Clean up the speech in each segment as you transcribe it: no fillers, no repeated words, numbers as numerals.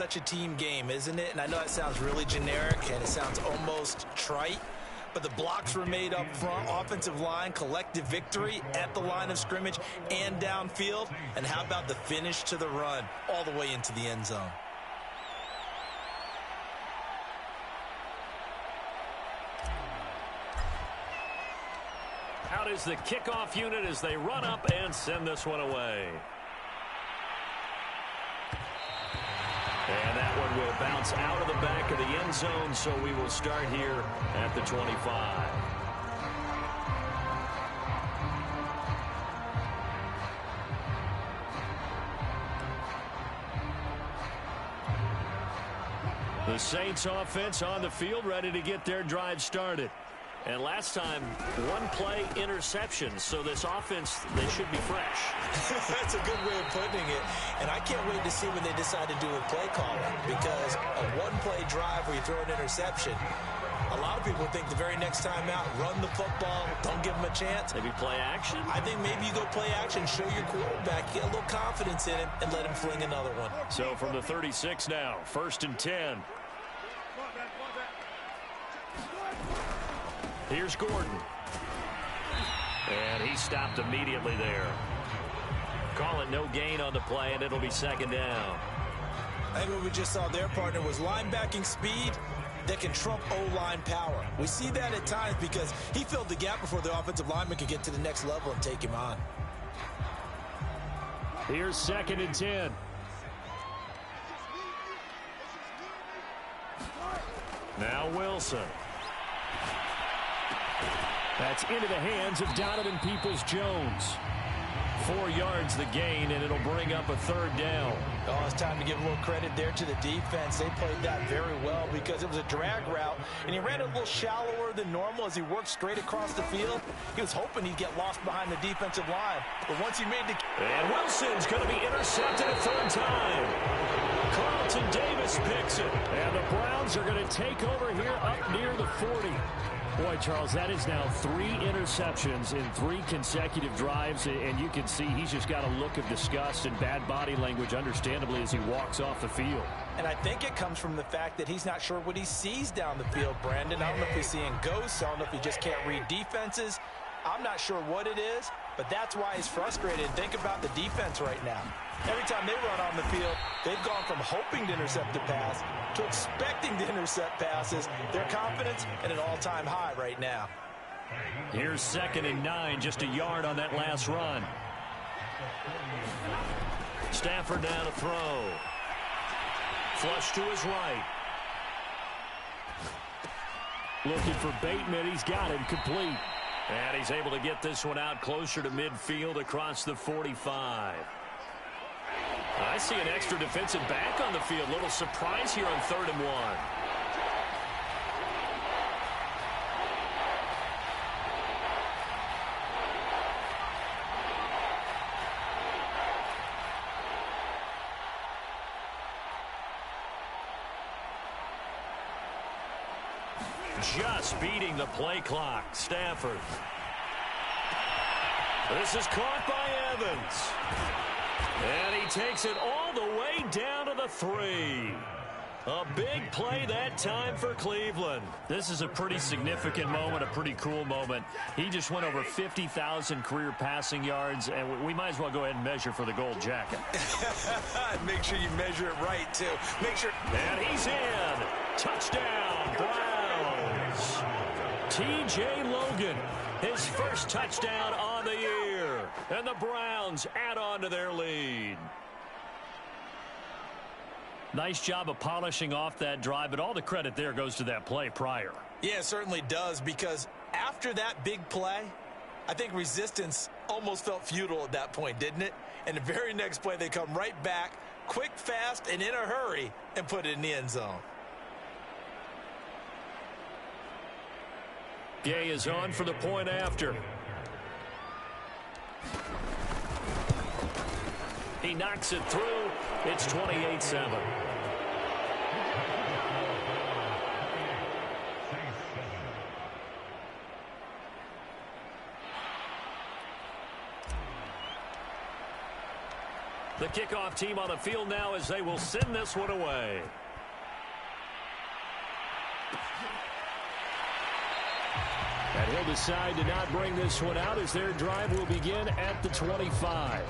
Such a team game, isn't it? And I know that sounds really generic and it sounds almost trite, but the blocks were made up front, offensive line, collective victory at the line of scrimmage and downfield. And how about the finish to the run all the way into the end zone? Out is the kickoff unit as they run up and send this one away. And that one will bounce out of the back of the end zone, so we will start here at the 25. The Saints offense on the field, ready to get their drive started. And last time, one play interception, so this offense, they should be fresh. That's a good way of putting it. And I can't wait to see when they decide to do a play calling, because a one-play drive where you throw an interception, a lot of people think the very next time out, run the football, don't give them a chance. Maybe play action? I think maybe you go play action, show your quarterback, get a little confidence in him, and let him fling another one. So from the 36 now, 1st and 10. Here's Gordon. And he stopped immediately there. Call it no gain on the play, and it'll be 2nd down. I think what we just saw their partner was linebacking speed that can trump O-line power. We see that at times because he filled the gap before the offensive lineman could get to the next level and take him on. Here's 2nd and 10. Now Wilson. That's into the hands of Donovan Peoples-Jones. 4 yards the gain, and it'll bring up a 3rd down. Oh, it's time to give a little credit there to the defense. They played that very well because it was a drag route, and he ran it a little shallower than normal as he worked straight across the field. He was hoping he'd get lost behind the defensive line, but once he made the... And Wilson's going to be intercepted a 3rd time. Carlton Davis picks it, and the Browns are going to take over here up near the 40. Boy, Charles, that is now 3 interceptions in 3 consecutive drives, and you can see he's just got a look of disgust and bad body language, understandably, as he walks off the field. And I think it comes from the fact that he's not sure what he sees down the field, Brandon. I don't know if he's seeing ghosts. I don't know if he just can't read defenses. I'm not sure what it is, but that's why he's frustrated. Think about the defense right now. Every time they run on the field, they've gone from hoping to intercept a pass to expecting to intercept passes. Their confidence at an all-time high right now. Here's 2nd and 9, just a yard on that last run. Stafford now to throw. Flush to his right. Looking for Bateman. He's got him complete. And he's able to get this one out closer to midfield across the 45. I see an extra defensive back on the field. Little surprise here on 3rd and 1. Just beating the play clock. Stafford. This is caught by Evans. And he takes it all the way down to the 3. A big play that time for Cleveland. This is a pretty significant moment, a pretty cool moment. He just went over 50,000 career passing yards, and we might as well go ahead and measure for the gold jacket. Make sure you measure it right, too. Make sure. And he's in. Touchdown, Browns. T.J. Logan, his first touchdown on the year. And the Browns add on to their lead. Nice job of polishing off that drive, but all the credit there goes to that play prior. Yeah, it certainly does, because after that big play, I think resistance almost felt futile at that point, didn't it? And the very next play, they come right back, quick, fast, and in a hurry, and put it in the end zone. Gay is on for the point after. He knocks it through. It's 28-7. The kickoff team on the field now as they will send this one away. And he'll decide to not bring this one out as their drive will begin at the 25.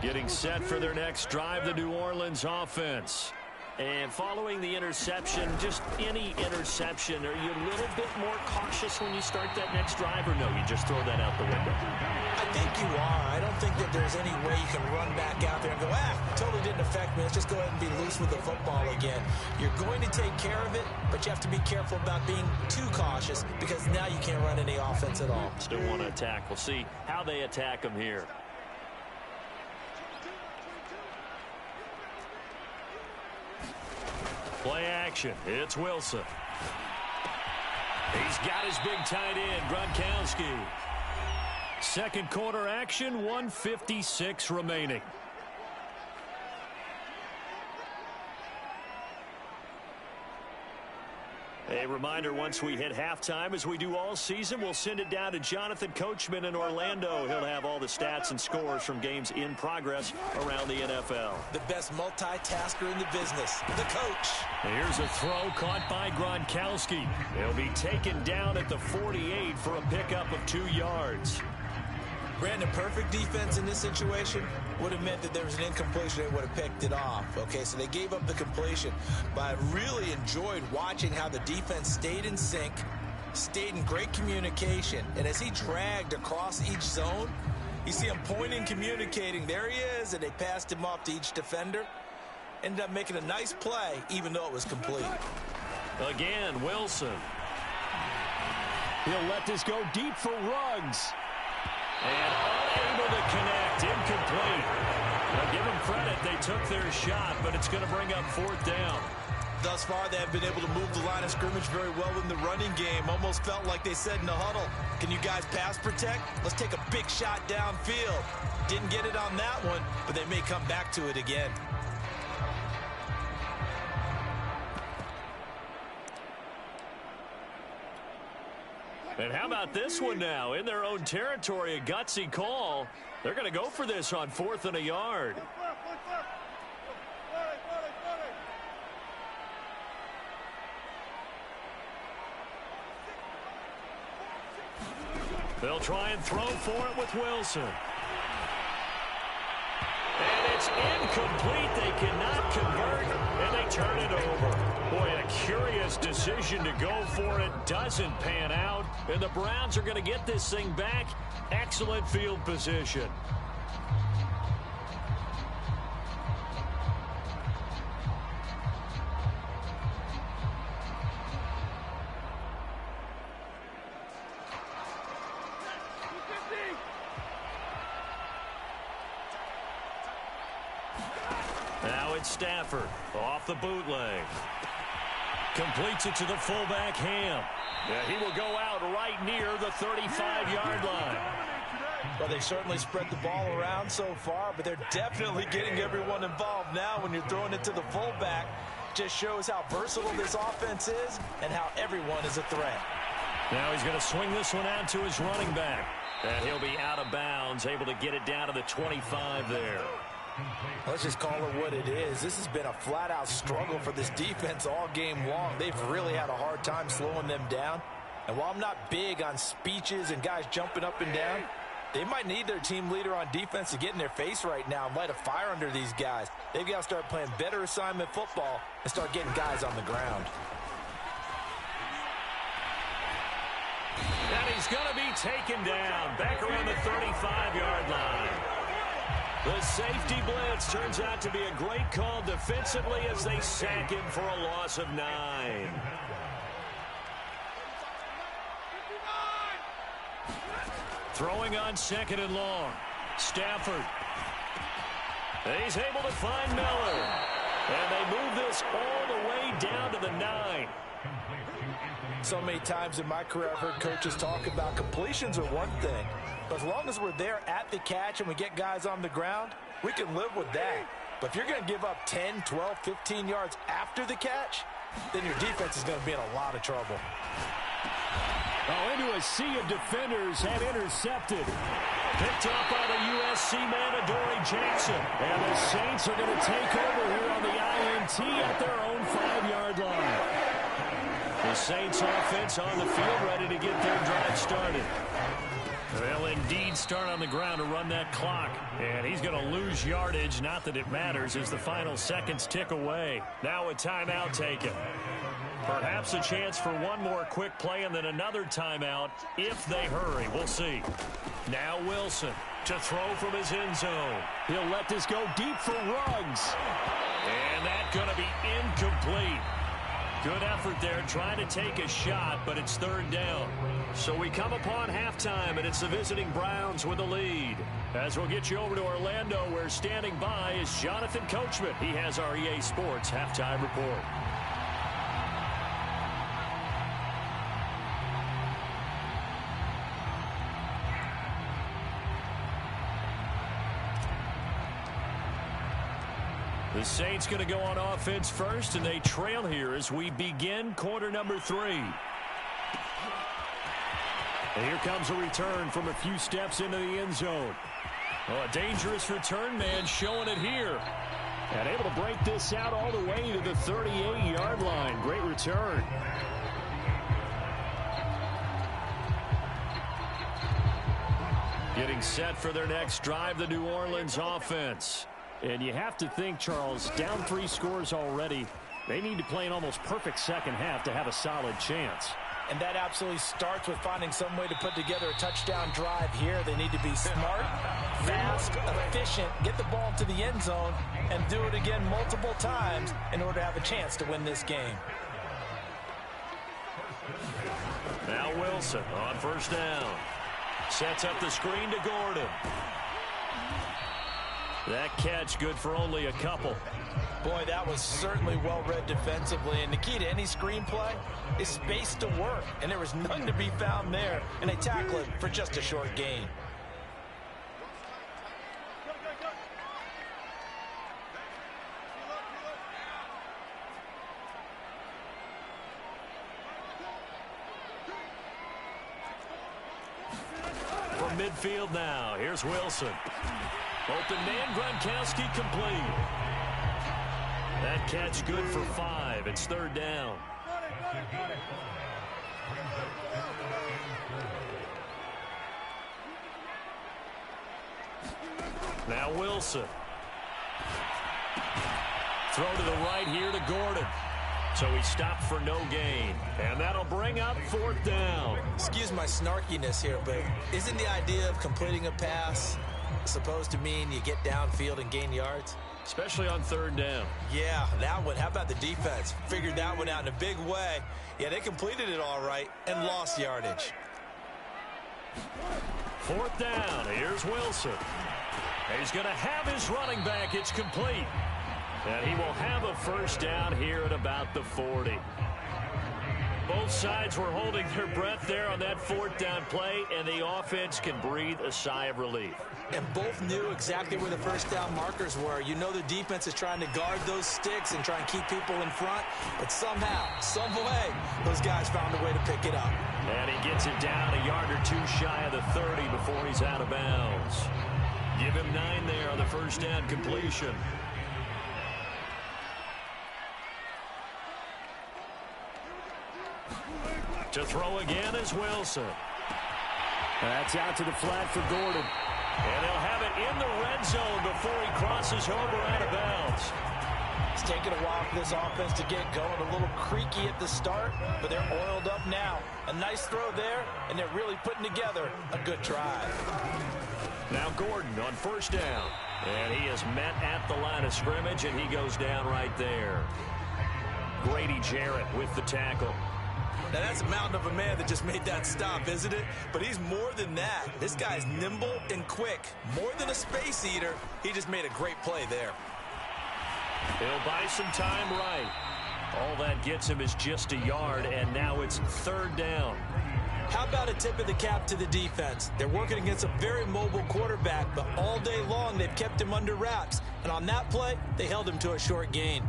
Getting set for their next drive, the New Orleans offense. And following the interception, just any interception, are you a little bit more cautious when you start that next drive, or no, you just throw that out the window? I think you are. I don't think that there's any way you can run back out there and go, totally didn't affect me. Let's just go ahead and be loose with the football again. You're going to take care of it, but you have to be careful about being too cautious because now you can't run any offense at all. Still want to attack. We'll see how they attack them here. Play action. It's Wilson. He's got his big tight end, Gronkowski. Second quarter action, 1:56 remaining. A reminder, once we hit halftime, as we do all season, we'll send it down to Jonathan Coachman in Orlando. He'll have all the stats and scores from games in progress around the NFL. The best multitasker in the business, the coach. Here's a throw caught by Gronkowski. He'll be taken down at the 48 for a pickup of 2 yards. Brandon, perfect defense in this situation would have meant that there was an incompletion. They would have picked it off. Okay, so they gave up the completion. But I really enjoyed watching how the defense stayed in sync, stayed in great communication. And as he dragged across each zone, you see him pointing, communicating. There he is, and they passed him off to each defender. Ended up making a nice play, even though it was complete. Again, Wilson. He'll let this go deep for Ruggs. And unable to connect, incomplete. Now give them credit, they took their shot, but it's going to bring up 4th down. Thus far, they have been able to move the line of scrimmage very well in the running game. Almost felt like they said in the huddle, can you guys pass protect? Let's take a big shot downfield. Didn't get it on that one, but they may come back to it again. And how about this one now? In their own territory, a gutsy call. They're going to go for this on 4th and a yard. They'll try and throw for it with Wilson. And it's incomplete. They cannot convert, and they turn it over. Boy, a curious decision to go for it. Doesn't pan out, and the Browns are going to get this thing back. Excellent field position. Now it's Stafford off the bootleg. Completes it to the fullback, Ham. Yeah, he will go out right near the 35-yard line. Well, they certainly spread the ball around so far, but they're definitely getting everyone involved now when you're throwing it to the fullback. Just shows how versatile this offense is and how everyone is a threat. Now he's going to swing this one out to his running back. And he'll be out of bounds, able to get it down to the 25 there. Let's just call it what it is. This has been a flat-out struggle for this defense all game long. They've really had a hard time slowing them down. And while I'm not big on speeches and guys jumping up and down, they might need their team leader on defense to get in their face right now and light a fire under these guys. They've got to start playing better assignment football and start getting guys on the ground. And he's going to be taken down back around the 35-yard line. The safety blitz turns out to be a great call defensively as they sack him for a loss of 9. Throwing on 2nd and long. Stafford. He's able to find Miller. And they move this all the way down to the 9. So many times in my career I've heard coaches talk about completions are one thing, But as long as we're there at the catch and we get guys on the ground, we can live with that. But if you're going to give up 10, 12, 15 yards after the catch, then your defense is going to be in a lot of trouble. Oh, into a sea of defenders and intercepted. Picked up by the USC man, Adoree Jackson. And the Saints are going to take over here on the INT at their own 5-yard line. The Saints offense on the field, ready to get their drive started. They'll indeed start on the ground to run that clock. And he's going to lose yardage. Not that it matters as the final seconds tick away. Now a timeout taken. Perhaps a chance for one more quick play and then another timeout if they hurry. We'll see. Now Wilson to throw from his end zone. He'll let this go deep for Ruggs. And that's going to be incomplete. Good effort there trying to take a shot, but it's third down. So we come upon halftime, and it's the visiting Browns with the lead. As we'll get you over to Orlando, where standing by is Jonathan Coachman. He has our EA Sports halftime report. The Saints going to go on offense first, and they trail here as we begin quarter number 3. And here comes a return from a few steps into the end zone. Oh, a dangerous return man showing it here. And able to break this out all the way to the 38-yard line. Great return. Getting set for their next drive, the New Orleans offense. And you have to think, Charles, down 3 scores already. They need to play an almost perfect second half to have a solid chance. And that absolutely starts with finding some way to put together a touchdown drive here. They need to be smart, fast, efficient, get the ball to the end zone, and do it again multiple times in order to have a chance to win this game. Now Wilson on first down. Sets up the screen to Gordon. That catch good for only a couple. Boy, that was certainly well-read defensively. And the key to any screenplay is space to work. And there was none to be found there. And they tackle it for just a short gain. From midfield now, here's Wilson. Open man, Gronkowski complete. That catch good for 5. It's third down. Now Wilson. Throw to the right here to Gordon. So he stopped for no gain. And that'll bring up fourth down. Excuse my snarkiness here, but isn't the idea of completing a pass supposed to mean you get downfield and gain yards? Especially on third down. Yeah, that one. How about the defense? Figured that one out in a big way. Yeah, they completed it all right and lost yardage. Fourth down. Here's Wilson. He's going to have his running back. It's complete. And he will have a first down here at about the 40. Both sides were holding their breath there on that fourth down play, and the offense can breathe a sigh of relief. And both knew exactly where the first down markers were. You know the defense is trying to guard those sticks and try and keep people in front, but somehow, some way, those guys found a way to pick it up. And he gets it down a yard or two shy of the 30 before he's out of bounds. Give him 9 there on the first down completion. To throw again is Wilson. That's out to the flat for Gordon. And they'll have it in the red zone before he crosses over out of bounds. It's taken a while for this offense to get going. A little creaky at the start, but they're oiled up now. A nice throw there, and they're really putting together a good drive. Now Gordon on first down. And he is met at the line of scrimmage, and he goes down right there. Grady Jarrett with the tackle. Now, that's a mountain of a man that just made that stop, isn't it? But he's more than that. This guy's nimble and quick. More than a space eater, he just made a great play there. He'll buy some time right. All that gets him is just a yard, and now it's third down. How about a tip of the cap to the defense? They're working against a very mobile quarterback, but all day long they've kept him under wraps. And on that play, they held him to a short gain.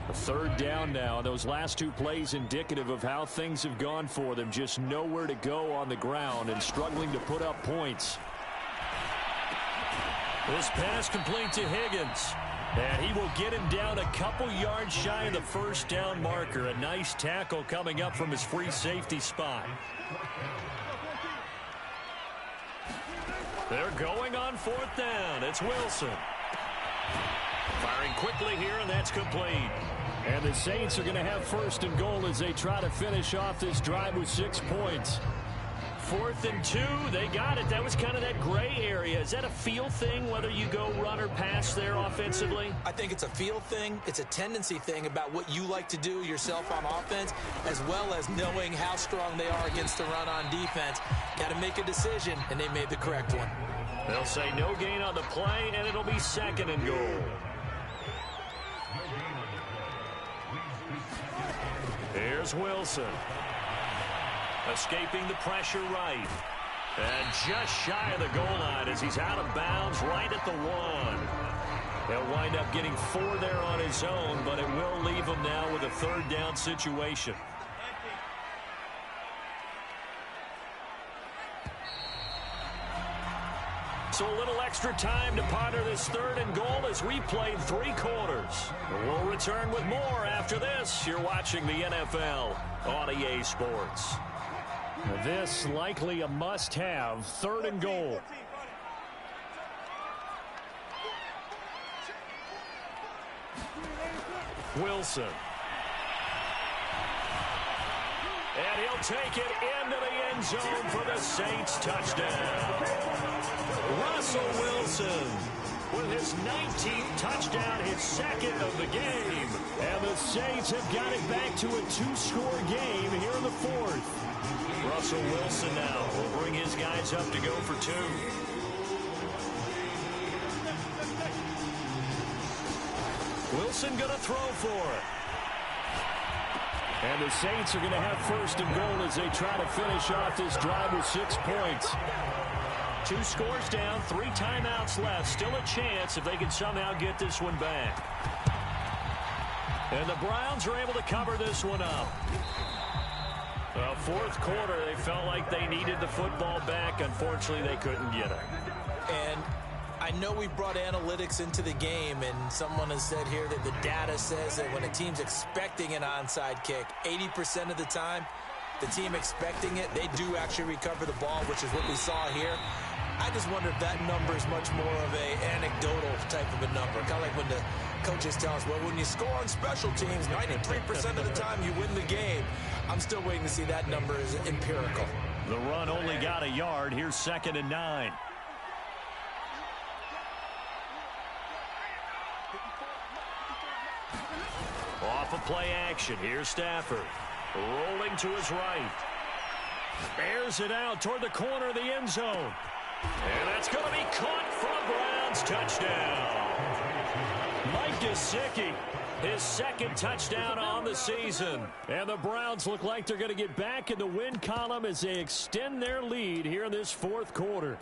A third down now. Those last two plays indicative of how things have gone for them. Just nowhere to go on the ground and struggling to put up points. This pass complete to Higgins. And he will get him down a couple yards shy of the first down marker. A nice tackle coming up from his free safety spot. They're going on fourth down. It's Wilson. Firing quickly here, and that's complete. And the Saints are going to have first and goal as they try to finish off this drive with 6 points. 4th and 2, they got it. That was kind of that gray area. Is that a feel thing, whether you go run or pass there offensively? I think it's a feel thing. It's a tendency thing about what you like to do yourself on offense, as well as knowing how strong they are against the run on defense. Got to make a decision, and they made the correct one. They'll say no gain on the play, and it'll be 2nd and goal. Here's Wilson. Escaping the pressure right. And just shy of the goal line as he's out of bounds right at the 1. He'll wind up getting 4 there on his own, but it will leave him now with a 3rd down situation. So a little extra time to ponder this 3rd and goal as we played 3 quarters. We'll return with more after this. You're watching the NFL on EA Sports. This likely a must-have 3rd and goal. Wilson. And he'll take it into the end zone for the Saints touchdown. Russell Wilson with his 19th touchdown, his 2nd of the game. And the Saints have got it back to a 2-score game here in the 4th. Russell Wilson now will bring his guys up to go for 2. Wilson going to throw for it. And the Saints are going to have 1st and goal as they try to finish off this drive with 6 points. 2 scores down, 3 timeouts left. Still a chance if they can somehow get this one back. And the Browns are able to cover this one up. Well, 4th quarter, they felt like they needed the football back. Unfortunately, they couldn't get it. And I know we brought analytics into the game, and someone has said here that the data says that when a team's expecting an onside kick, 80% of the time, the team expecting it, they do actually recover the ball, which is what we saw here. I just wonder if that number is much more of a anecdotal type of a number. Kind of like when the coaches tell us, well, when you score on special teams, 93% of the time you win the game. I'm still waiting to see that number is empirical. The run only got a yard. Here's 2nd and 9. Off of play action. Here's Stafford. Rolling to his right. Bears it out toward the corner of the end zone. And that's going to be caught for a Browns touchdown. Mike Gesicki, his 2nd touchdown on the season. And the Browns look like they're going to get back in the win column as they extend their lead here in this 4th quarter.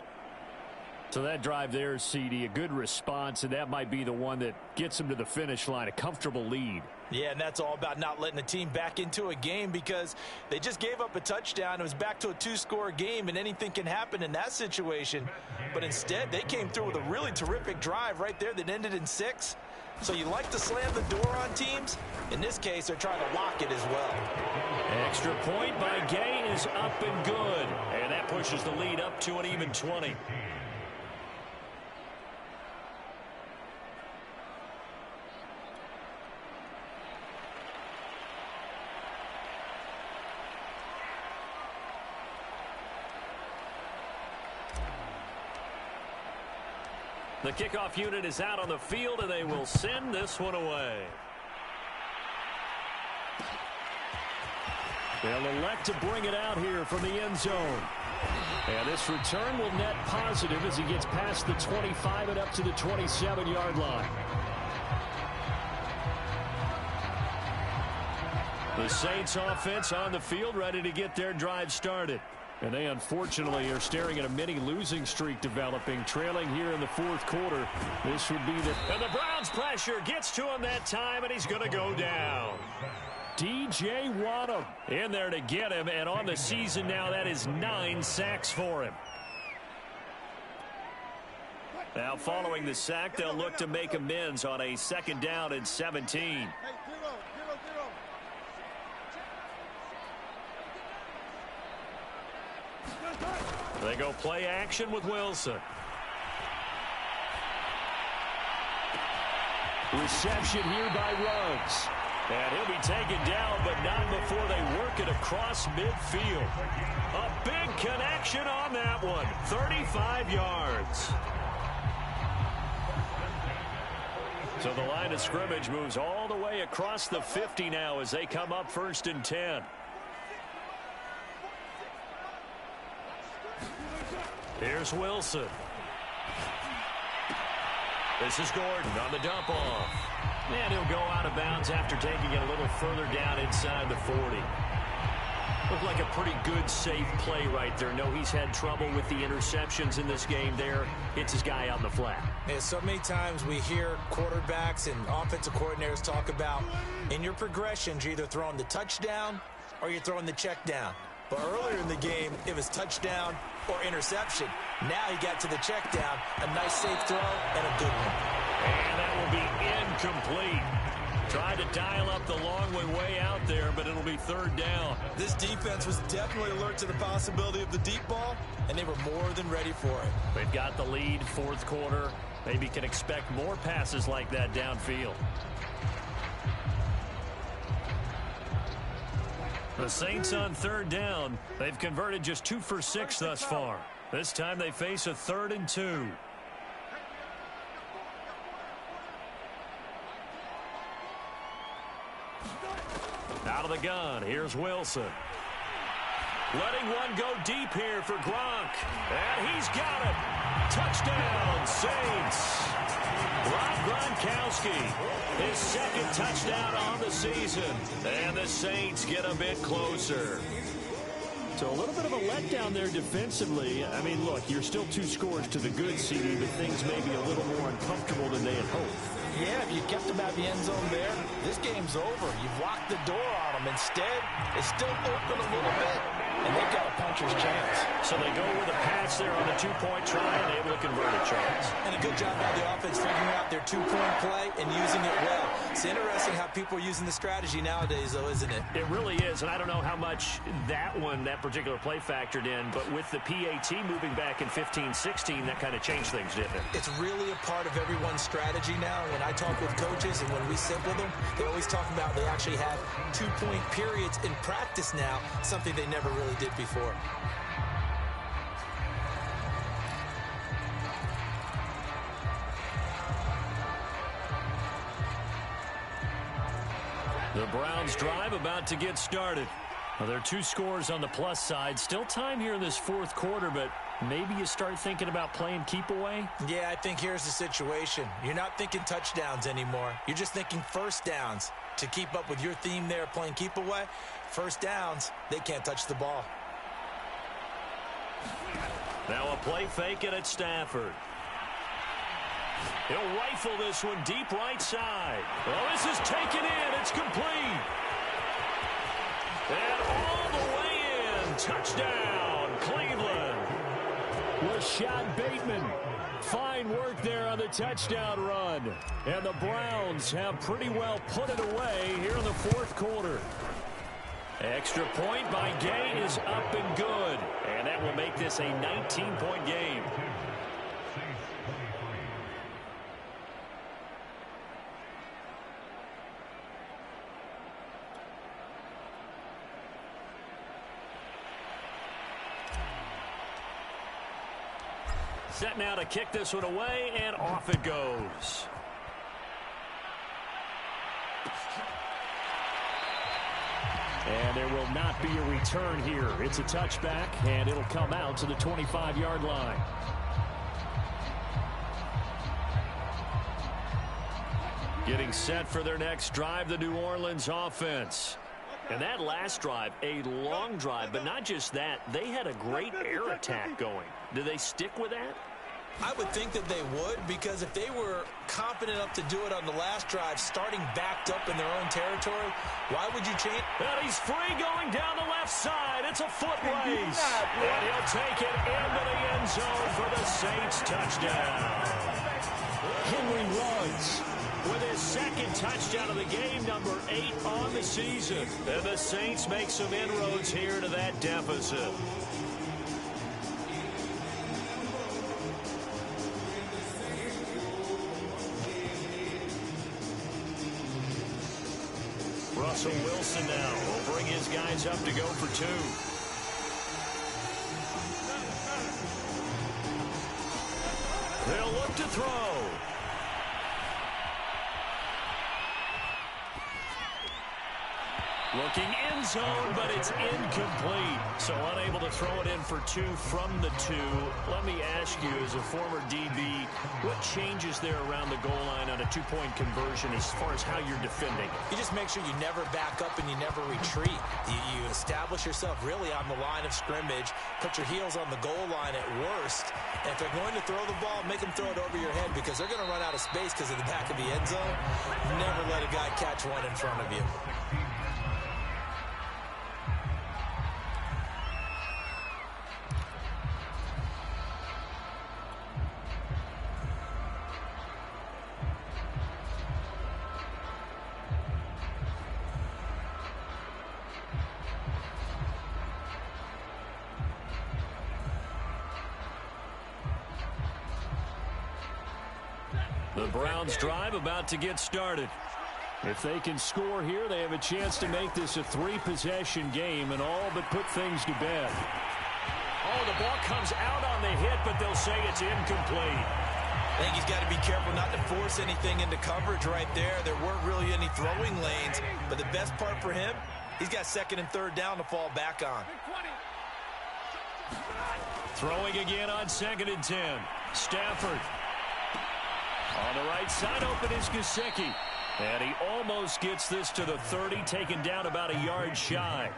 So that drive there, CD, a good response, and that might be the one that gets them to the finish line, a comfortable lead. Yeah, and that's all about not letting the team back into a game because they just gave up a touchdown. It was back to a 2-score game, and anything can happen in that situation. But instead, they came through with a really terrific drive right there that ended in 6. So you like to slam the door on teams. In this case, they're trying to lock it as well. Extra point by Gay is up and good. And that pushes the lead up to an even 20. The kickoff unit is out on the field, and they will send this one away. They'll elect to bring it out here from the end zone. And this return will net positive as he gets past the 25 and up to the 27-yard line. The Saints offense on the field, ready to get their drive started. And they unfortunately are staring at a mini losing streak developing, trailing here in the fourth quarter. This would be the... And the Browns pressure gets to him that time, and he's going to go down. DJ Waddle in there to get him, and on the season now, that is 9 sacks for him. Now following the sack, they'll look to make amends on a 2nd down and 17. They go play action with Wilson. Reception here by Ruggs. And he'll be taken down, but not before they work it across midfield. A big connection on that one. 35 yards. So the line of scrimmage moves all the way across the 50 now as they come up 1st and 10. Here's Wilson. This is Gordon on the dump off. And he'll go out of bounds after taking it a little further down inside the 40. Looked like a pretty good, safe play right there. No, he's had trouble with the interceptions in this game there. Hits his guy out in the flat. Yeah, so many times we hear quarterbacks and offensive coordinators talk about in your progressions, you're either throwing the touchdown or you're throwing the check down. But earlier in the game, it was touchdown or interception. Now he got to the check down, a nice safe throw, and a good one. And that will be incomplete. Tried to dial up the long way out there, but it'll be 3rd down. This defense was definitely alert to the possibility of the deep ball, and they were more than ready for it. They've got the lead, 4th quarter. Maybe can expect more passes like that downfield. The Saints on 3rd down. They've converted just 2 for 6 thus far. This time they face a 3rd and 2. Out of the gun, here's Wilson. Letting one go deep here for Gronk. And he's got it. Touchdown, Saints. Rob Gronkowski, his 2nd touchdown on the season. And the Saints get a bit closer. So a little bit of a letdown there defensively. I mean, look, you're still 2 scores to the good, CD, but things may be a little more uncomfortable than they had hoped. Yeah, if you kept them out of the end zone there, this game's over. You've locked the door on them. Instead, it's still open a little bit, and they've got a puncher's chance. So they go with a pass there on the 2-point try and able to convert it, Charles. And a good job by the offense figuring out their 2-point play and using it well. It's interesting how people are using the strategy nowadays, though, isn't it? It really is, and I don't know how much that particular play factored in, but with the PAT moving back in 15-16, that kind of changed things, didn't it? It's really a part of everyone's strategy now. When I talk with coaches and when we sit with them, they always talk about they actually have 2-point periods in practice now, something they never really did before. The Browns drive about to get started. Well, there are 2 scores on the plus side. Still time here in this 4th quarter, but maybe you start thinking about playing keep away? Yeah, I think here's the situation. You're not thinking touchdowns anymore. You're just thinking 1st downs. To keep up with your theme there, playing keep away, 1st downs, they can't touch the ball. Now a play fake it at Stafford. He'll rifle this one deep right side. Oh, this is taken in. It's complete. And all the way in. Touchdown, Cleveland. Rashad Bateman. Fine work there on the touchdown run. And the Browns have pretty well put it away here in the 4th quarter. Extra point by Gay is up and good. And that will make this a 19-point game. Set now to kick this one away, and off it goes. And there will not be a return here. It's a touchback, and it'll come out to the 25-yard line. Getting set for their next drive, the New Orleans offense. And that last drive, a long drive, but not just that. They had a great air attack going. Do they stick with that? I would think that they would, because if they were confident enough to do it on the last drive, starting backed up in their own territory, why would you change? And he's free going down the left side. It's a foot race. And he'll take it into the end zone for the Saints touchdown. Henry Ruggs with his second touchdown of the game, number 8 on the season. And the Saints make some inroads here to that deficit. Russell Wilson now will bring his guys up to go for 2. They'll look to throw. Looking end zone, but it's incomplete. So unable to throw it in for 2 from the 2. Let me ask you, as a former DB, what changes there around the goal line on a 2-point conversion as far as how you're defending? You just make sure you never back up and you never retreat. You establish yourself really on the line of scrimmage, put your heels on the goal line at worst, and if they're going to throw the ball, make them throw it over your head, because they're going to run out of space because of the back of the end zone. Never let a guy catch one in front of you. The Browns drive about to get started. If they can score here, they have a chance to make this a 3-possession game and all but put things to bed. Oh, the ball comes out on the hit, but they'll say it's incomplete. I think he's got to be careful not to force anything into coverage right there. There weren't really any throwing lanes, but the best part for him, he's got 2nd and 3rd down to fall back on. Throwing again on 2nd and 10. Stafford. On the right side, open is Gesicki. And he almost gets this to the 30, taken down about a yard shy.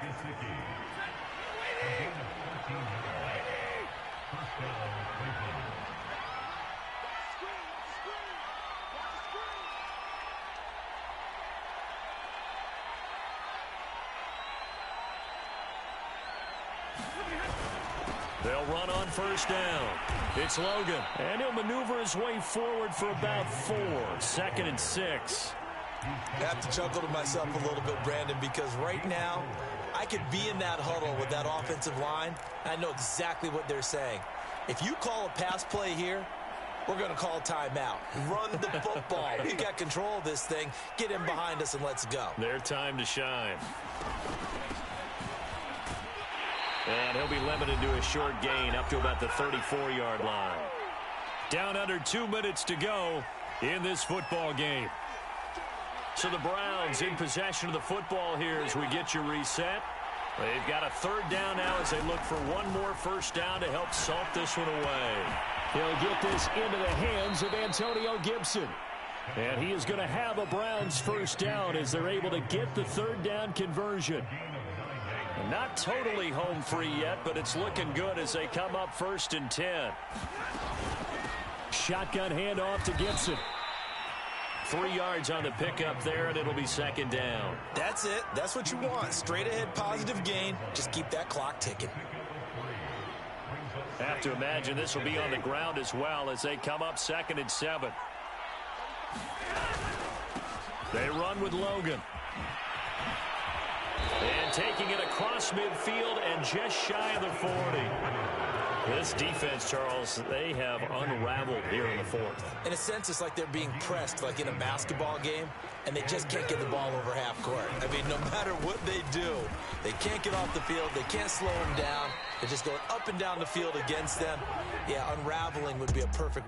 They'll run on 1st down. It's Logan. And he'll maneuver his way forward for about 4. 2nd and 6. I have to chuckle to myself a little bit, Brandon, because right now I could be in that huddle with that offensive line. I know exactly what they're saying. If you call a pass play here, we're going to call timeout. Run the football. We've got control of this thing. Get in behind us and let's go. Their time to shine. And he'll be limited to a short gain up to about the 34-yard line. Down under 2 minutes to go in this football game. So the Browns in possession of the football here as we get you reset. They've got a 3rd down now as they look for one more 1st down to help salt this one away. He'll get this into the hands of Antonio Gibson. And he is going to have a Browns 1st down as they're able to get the 3rd down conversion. Not totally home free yet, but it's looking good as they come up 1st and 10. Shotgun handoff to Gibson. 3 yards on the pickup there, and it'll be 2nd down. That's it. That's what you want. Straight ahead positive gain. Just keep that clock ticking. Have to imagine this will be on the ground as well as they come up 2nd and 7. They run with Logan. And taking it across midfield and just shy of the 40. This defense, Charles, they have unraveled here in the 4th. In a sense, it's like they're being pressed like in a basketball game, and they just can't get the ball over half court. I mean, no matter what they do, they can't get off the field. They can't slow them down. They're just going up and down the field against them. Yeah, unraveling would be a perfect